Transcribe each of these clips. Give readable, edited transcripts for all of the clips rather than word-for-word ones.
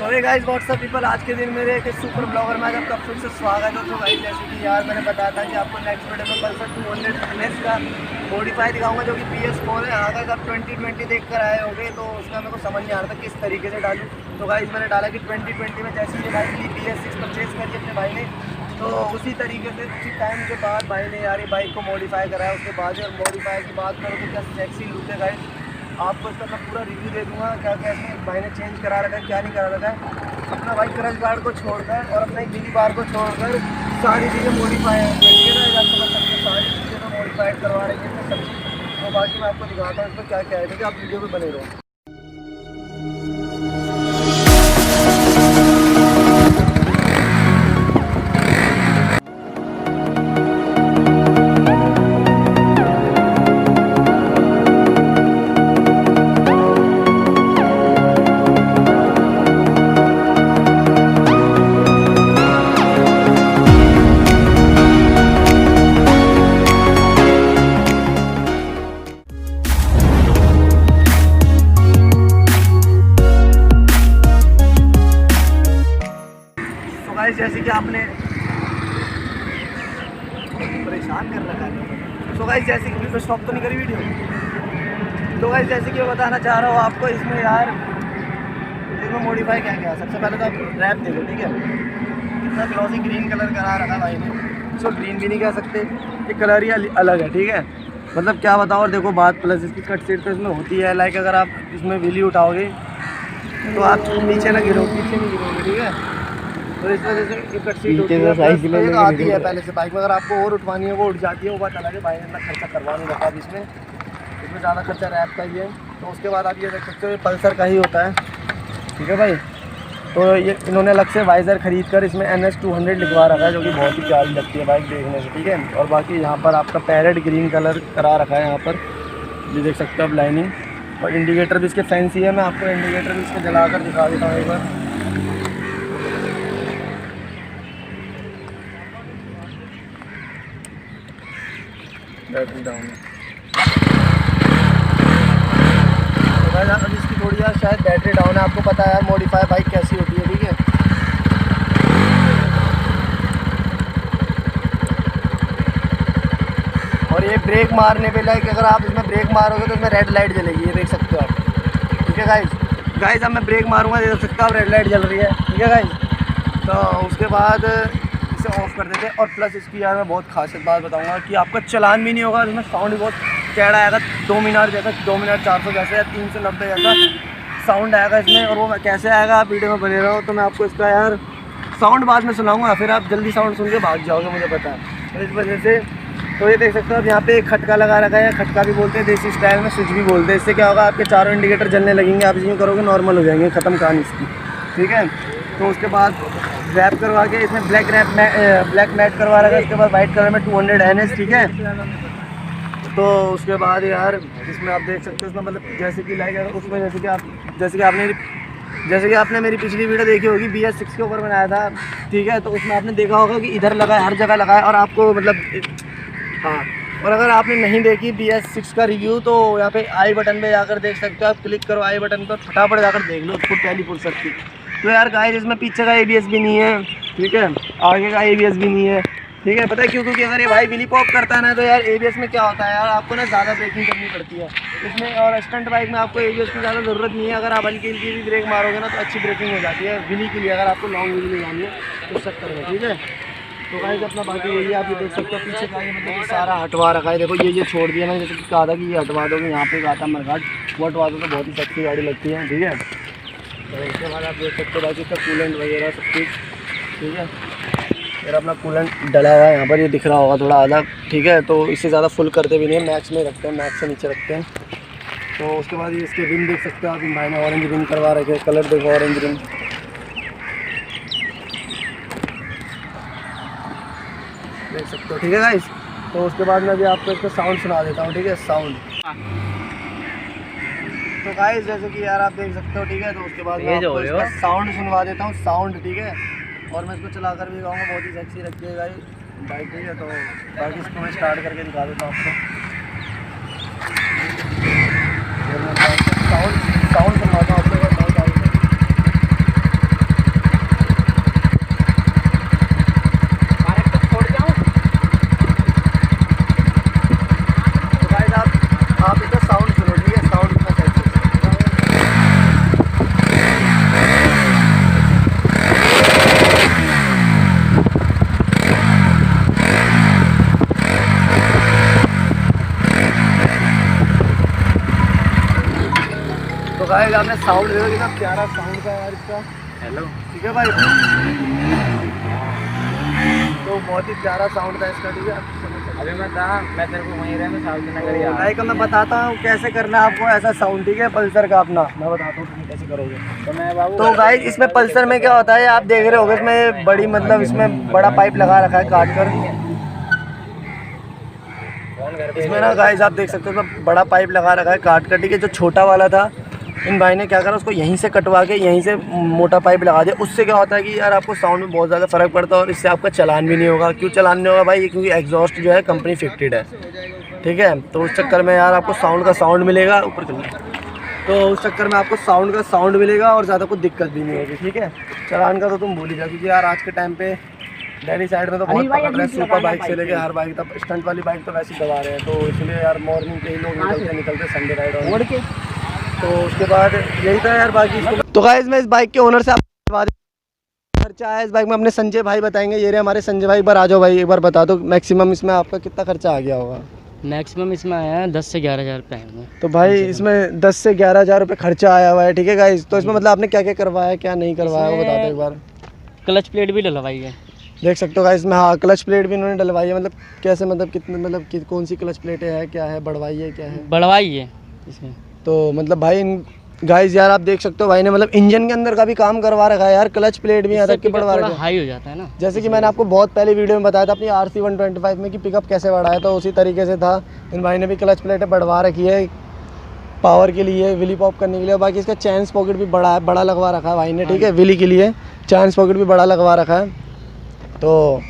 तो hey guys what's up people, आज के दिन मेरे एक सुपर ब्लॉगर में आपका फिर से स्वागत है। तो गाइस जैसे कि यार मैंने बताया था कि आपको नेक्स्ट वीडियो में पल्सर 200 NS का मॉडिफाई दिखाऊंगा जो कि PS4 है। अगर आप 2020 देख कर आए होंगे तो उसका मेरे को समझ नहीं आ रहा था किस तरीके से डालूँ। तो गाइस मैंने डाला कि 2020 में जैसे कि भाई PS6 परचेज़ करी अपने भाई ने, तो उसी तरीके से उसी टाइम के बाद भाई ने यार ये बाइक को मॉडिफाई कराया। उसके बाद और मॉडिफाई की बात करो तो क्या सेक्सी लुक है गाइस। आपको इसका मैं पूरा रिव्यू दे दूँगा क्या क्या इसमें भाई ने चेंज करा रखा है, क्या नहीं करा रखा है। अपना भाई क्रश गार्ड को छोड़कर और अपना एक मिनी बार को छोड़कर सारी चीज़ें मॉडिफाई है। देखिए ना, आप समझ सकते हैं सारी चीज़ें तो मॉडिफाइड करवा रही है सब। तो बाकी मैं आपको दिखाता हूँ इसमें क्या क्या है, ठीक है। आप वीडियो में बने रहो। जैसे कि आपने परेशान कर रखा है। तो गाइस जैसे कि स्टॉप तो नहीं करी वीडियो। तो गाइस जैसे कि मैं बताना चाह रहा हूँ आपको इसमें यार इसमें मॉडिफाई क्या क्या है। सबसे पहले तो आप रैप देखो, ठीक है। कितना ग्लॉसी ग्रीन कलर करा रखा भाई ने। इसको ग्रीन भी नहीं कह सकते, ये कलर ही अलग है, ठीक है। मतलब क्या बताओ। और देखो बात प्लस इसकी कट सीट तो इसमें होती है। लाइक अगर आप इसमें व्हीली उठाओगे तो आप नीचे ना गिरो, पीछे नहीं गिरोगे, ठीक है। तो इस वजह से एक कट सीट होती है, आती है पहले से बाइक में। अगर आपको और उठवानी है वो उठ जाती है, वो बात अलग है। भाई ने इतना खर्चा करवा नहीं रखा इसमें ज़्यादा खर्चा रैप का ही है। तो उसके बाद आप ये देख सकते हो ये पल्सर का ही होता है, ठीक है भाई। तो ये इन्होंने अलग से वाइज़र ख़रीद कर इसमें NS 200 लिखवा रखा है, जो कि बहुत ही प्यारी लगती है बाइक देखने से, ठीक है। और बाकी यहाँ पर आपका पैरेट ग्रीन कलर करा रखा है यहाँ पर, ये देख सकते हो आप लाइनिंग। और इंडिकेटर भी इसके फैंसी है। मैं आपको इंडिकेटर भी इसके जला कर दिखा देता हूँ एक बार। बैटरी डाउन है तो अब इसकी थोड़ी यार शायद बैटरी डाउन है। आपको पता है यार मॉडिफाई बाइक कैसी होती है, ठीक है। और ये ब्रेक मारने पे लाइक अगर आप इसमें ब्रेक मारोगे तो इसमें रेड लाइट जलेगी, ये देख सकते हो आप, ठीक है गाइस। अब मैं ब्रेक मारूंगा, देख सकते हो आप रेड लाइट जल रही है, ठीक है गाइस। तो उसके बाद इसे ऑफ कर देते हैं। और प्लस इसकी यार मैं बहुत खासियत बात बताऊंगा कि आपका चलान भी नहीं होगा। इसमें साउंड बहुत चैड़ा आएगा, 2 मीनार जैसा, 2 मीनार 400 जैसे या 390 जैसा साउंड आएगा इसमें। और वो कैसे आएगा आप वीडियो में बने रहो। तो मैं आपको इसका यार साउंड बाद में सुनाऊंगा, फिर आप जल्दी साउंड सुन के भाग जाओगे, मुझे पता है। तो इस वजह से तो ये देख सकते हो आप यहाँ पे एक खटका लगा रखा है। खटका भी बोलते हैं देसी स्टाइल में, स्विच भी बोलते हैं। इससे क्या होगा, आपके चारों इंडिकेटर जलने लगेंगे। आप यूँ करोगे नॉर्मल हो जाएंगे, ख़त्म कहानी इसकी, ठीक है। तो उसके बाद रैप करवा के इसमें ब्लैक मैट करवा रखा है। उसके बाद वाइट कलर में 200 NS, ठीक है। तो उसके बाद यार इसमें आप देख सकते हो इसमें मतलब जैसे कि लाइक उसमें जैसे कि आपने मेरी पिछली वीडियो देखी होगी BS6 के ऊपर बनाया था, ठीक है। तो उसमें आपने देखा होगा कि इधर लगा है, हर जगह लगा है। और आपको मतलब हाँ, और अगर आपने नहीं देखी BS6 का रिव्यू तो यहाँ पे आई बटन पे जाकर देख सकते हो आप। क्लिक करो आई बटन पर, फटाफट जाकर देख लो खुद पहली फुर्सत की। तो यार गाइस इसमें पीछे का ABS भी नहीं है, ठीक है। आगे का ABS भी नहीं है, ठीक है। पता है क्यों? क्योंकि अगर ये भाई व्हीली पॉप करता है ना तो यार ABS में क्या होता है यार, आपको ना ज़्यादा ब्रेकिंग करनी पड़ती है इसमें। और स्टंट बाइक में आपको ABS की ज़्यादा ज़रूरत नहीं है। अगर आप हल्की हल्की भी ब्रेक मारोगे ना तो अच्छी ब्रेकिंग हो जाती है व्हीली के लिए, अगर आपको लॉन्ग व्हीली में जानी है तो उस चक्कर में, ठीक है। तो गाइस अपना बाकी यही आप ये देख सकते हो पीछे का ये मतलब ये सारा हटवा रखा है। देखो ये छोड़ दिया मैंने, जैसे कि कहा था कि ये हटवा दोगे। यहाँ पे एक आता मरघाट, वो हटवा दो तो बहुत ही सस्ती गाड़ी लगती है, ठीक है। तो इसके बाद आप देख सकते हो बाकी इसका कूलेंट वगैरह सब कुछ, ठीक है। मेरा अपना कूलेंट डला हुआ है यहाँ पर, ये दिख रहा होगा थोड़ा अलग, ठीक है। तो इससे ज़्यादा फुल करते भी नहीं है, मैक्स में रखते हैं, मैक्स से नीचे रखते हैं। तो उसके बाद ये इसके रिम देख सकते हो आप। भाई ने ऑरेंज रिम करवा रखे, कलर देखो ऑरेंज रिम, देख सकते हो, ठीक है गाइस। तो उसके बाद मैं भी आपको इसका साउंड सुना देता हूँ, ठीक है। साउंड तो गाइस जैसे कि यार आप देख सकते हो, ठीक है। तो उसके बाद मैं आपको इसका साउंड सुनवा देता हूँ, साउंड, ठीक है। और मैं इसको चलाकर भी गाऊंगा, बहुत ही सेक्सी लगती है गाइस बाइक, ठीक है। तो बाकी इसको मैं स्टार्ट करके दिखा देता हूँ आपको। साउंड सुनवाता हूँ आपको। गाइस आपने साउंड देखो कितना प्यारा साउंड का यार इसका। हेलो। ठीक है भाई, तो बहुत ही प्यारा साउंड था इसका। ठीक है, अभी मैं तेरे को वहीं रहूँ साउथ नगर यार। भाई का मैं बताता हूँ कैसे करना है आपको ऐसा साउंड। ठीक है, पल्सर का अपना मैं बताता हूँ तुम्हें कैसे करोगे। तो मैं बाबू तो गाइस इसमें पल्सर में क्या होता है आप देख रहे होगे, इसमें बड़ी मतलब इसमें बड़ा पाइप लगा रखा है काट कर। इसमें ना गाइस आप देख सकते हो तो बड़ा पाइप लगा रखा है काट कर। ठीक है, जो छोटा वाला था इन भाई ने क्या करा, उसको यहीं से कटवा के यहीं से मोटा पाइप लगा दिया। उससे क्या होता है कि यार आपको साउंड में बहुत ज़्यादा फ़र्क पड़ता है और इससे आपका चलान भी नहीं होगा। क्यों चलान नहीं होगा भाई? क्योंकि एग्जॉस्ट जो है कंपनी फिटेड है। ठीक है, तो उस चक्कर में यार आपको साउंड का साउंड मिलेगा ऊपर कर, तो उस चक्कर में आपको साउंड का साउंड मिलेगा और ज़्यादा कुछ दिक्कत भी नहीं होगी। ठीक है, चलान का तो तुम भूल ही जाओ, क्योंकि यार आज के टाइम पे दिल्ली साइड में तो बहुत पकड़ रहे हैं। सुपर बाइक से लेके हर बाइक तक, स्टंट वाली बाइक तो वैसे ही दबा रहे हैं। तो इसलिए यार मॉर्निंग के ही लोग निकलते संडे राइड और के। तो उसके बाद यही था यार बाकी। तो गाइस मैं इस बाइक के ओनर से आपको खर्चा आया इस बाइक में अपने संजय भाई बताएंगे। ये रहे हमारे संजय भाई, एक बार आ जाओ भाई, एक बार बता दो मैक्सिमम इसमें आपका कितना खर्चा आ गया होगा। मैक्सिमम इसमें आया है 10 से 11 हज़ार रुपये आए हुए। तो भाई इसमें 10 से 11 हज़ार रुपये खर्चा आया हुआ है। ठीक है गाइस, तो इसमें मतलब आपने क्या क्या करवाया क्या नहीं करवाया वो बता दो एक बार। क्लच प्लेट भी डलवाई है, देख सकते हो गाइस इसमें। हाँ, क्लच प्लेट भी इन्होंने डलवाई है। मतलब कैसे, मतलब कितने, मतलब कौन सी क्लच प्लेट है, क्या है, बढ़वाई है, क्या है? बढ़वाई है इसमें। तो मतलब भाई गाइस यार आप देख सकते हो भाई ने मतलब इंजन के अंदर का भी काम करवा रखा है यार। क्लच प्लेट भी यहाँ तक की बढ़वा रखा है, हाई हो जाता है ना। जैसे कि मैंने आपको बहुत पहले वीडियो में बताया था अपनी RC 125 में कि पिकअप कैसे बढ़ाया, तो उसी तरीके से था। इन भाई ने भी क्लच प्लेटें बढ़वा रखी है पावर के लिए, विली पॉप करने के लिए। बाकी इसका चैन पॉकेट भी बड़ा है, बड़ा लगवा रखा है भाई ने। ठीक है, विली के लिए चैन पॉकेट भी बड़ा लगवा रखा है। तो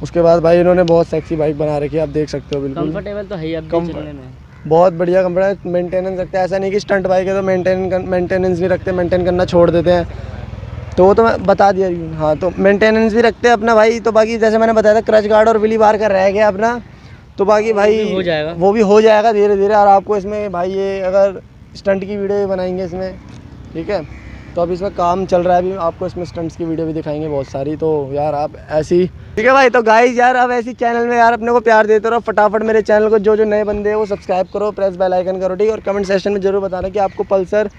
उसके बाद भाई इन्होंने बहुत सेक्सी बाइक बना रखी है, आप देख सकते हो। बिल्कुल कंफर्टेबल तो है ही अब चलने में, बहुत बढ़िया कंपनी है। मेंटेनेंस रखते हैं, ऐसा नहीं कि स्टंट बाइक है तो मेंटेनेंस नहीं रखते, मेंटेन करना छोड़ देते हैं। तो वो तो मैं बता दिया। हाँ, तो मेंटेनेंस भी रखते हैं अपना भाई। तो बाकी जैसे मैंने बताया था क्रच गार्ड और विली बार का रह गया अपना, तो बाकी भाई हो जाएगा, वो भी हो जाएगा धीरे धीरे। और आपको इसमें भाई ये अगर स्टंट की वीडियो भी बनाएंगे इसमें, ठीक है, तो अभी इसमें काम चल रहा है, अभी आपको इसमें स्टंट्स की वीडियो भी दिखाएंगे बहुत सारी। तो यार आप ऐसी, ठीक है भाई। तो गाइस यार अब ऐसी चैनल में यार अपने को प्यार देते रहो। फटाफट मेरे चैनल को जो नए बंदे हैं वो सब्सक्राइब करो, प्रेस बेल आइकन करो। ठीक है, और कमेंट सेक्शन में जरूर बताना कि आपको पल्सर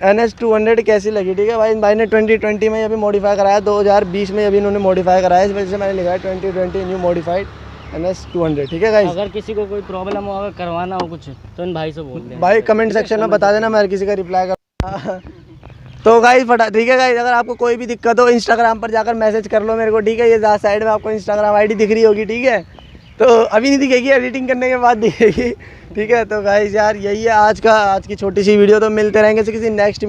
NS 200 कैसी लगी। ठीक है भाई ने 2020 में अभी मॉडिफाई कराया, 2020 में अभी इन्होंने मॉडिफाई कराया, इस वजह से मैंने लिखा है 2020 न्यू मॉडिफाइड NS 200। ठीक है गाइस, अगर किसी को कोई प्रॉब्लम हो, अगर करवाना हो कुछ, तो इन भाई से बोल दें भाई कमेंट सेक्शन में बता देना, मैं हर किसी का रिप्लाई कर। तो गाइस ठीक है गाइस, अगर आपको कोई भी दिक्कत हो इंस्टाग्राम पर जाकर मैसेज कर लो मेरे को। ठीक है, ये साइड में आपको इंस्टाग्राम ID दिख रही होगी। ठीक है, तो अभी नहीं दिखेगी, एडिटिंग करने के बाद दिखेगी। ठीक है, तो गाइस यार यही है आज की छोटी सी वीडियो। तो मिलते रहेंगे किसी नेक्स्ट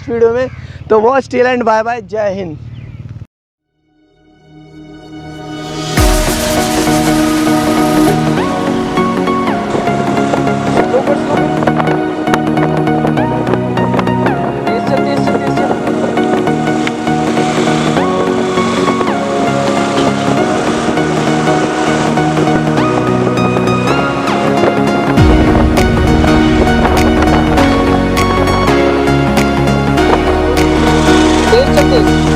वीडियो में। तो वो स्टिल एंड बाय बाय, जय हिंद। देख सकते